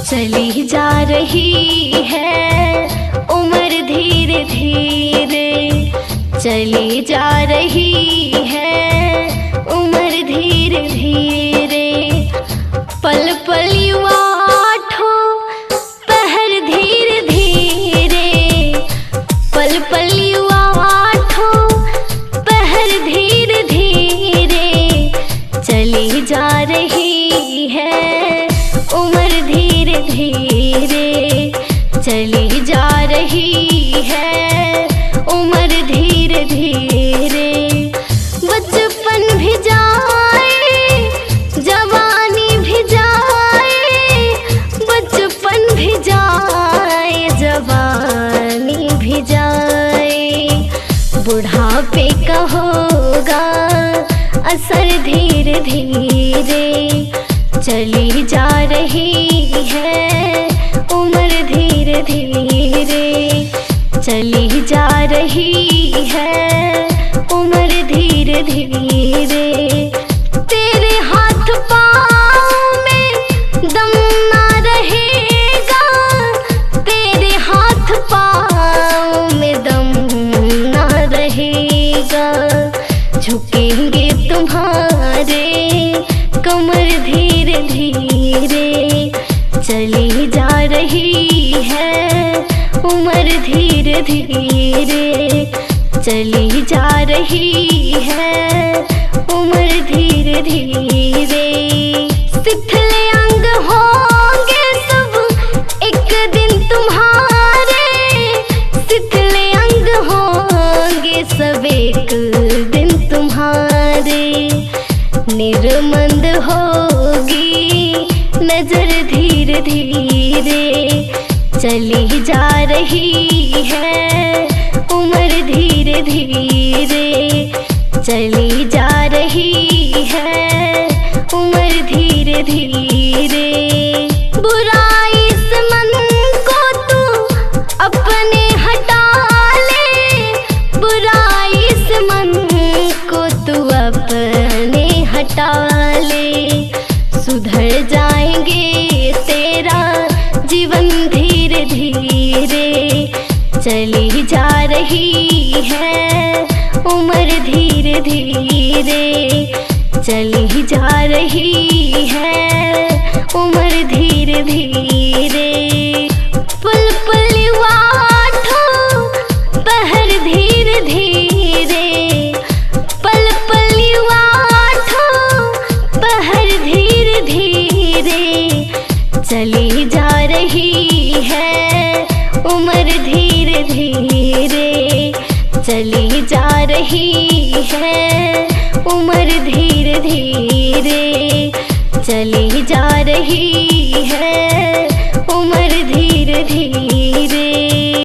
चली जा रही है उम्र धीरे धीरे, चली जा रही है उम्र धीरे धीरे। पल पल युवाठो पहर धीरे धीरे, पल पल युवाठो पहर धीरे धीरे। चली जा रही है उम्र धीरे धीरे, चली जा रही है उम्र धीरे धीरे। बचपन भी जाए जवानी भी जाए, बचपन भी जाए जवानी भी जाए। बुढ़ापे का होगा असर धीरे धीरे, चली जा रही है उम्र धीरे धीरे, चली जा रही है उम्र धीरे धीरे। तेरे हाथ पाँव में दम ना रहेगा, तेरे हाथ पाँव में दम ना रहेगा। झुकेंगे तुम्हारे कमर धीरे धीरे, चली जा रही है उम्र धीरे धीरे, चली जा रही है उम्र धीरे धीरे। शिथिल अंग होंगे सब एक दिन तुम्हारे, शिथिल अंग होंगे सब एक दिन तुम्हारे। निर्मंद होगी नजर धीरे धीरे, चली जा रही है उम्र धीरे धीरे, चली जा रही है उम्र धीरे धीरे। बुराई से मन को तू अपने हटा ले, बुराई से मन को तू अपने हटा ले। सुधर जाएंगे तेरा जीवन धीरे धीरे, चली जा रही है उम्र धीरे धीरे, चली जा रही है उम्र धीरे धीरे। पल पल युवाठो पहर धीरे धीरे, पल पल युवाठो पहर धीरे धीरे। चली जा रही है उम्र धीरे धीरे, चली जा रही है उम्र धीरे धीरे, चली जा रही है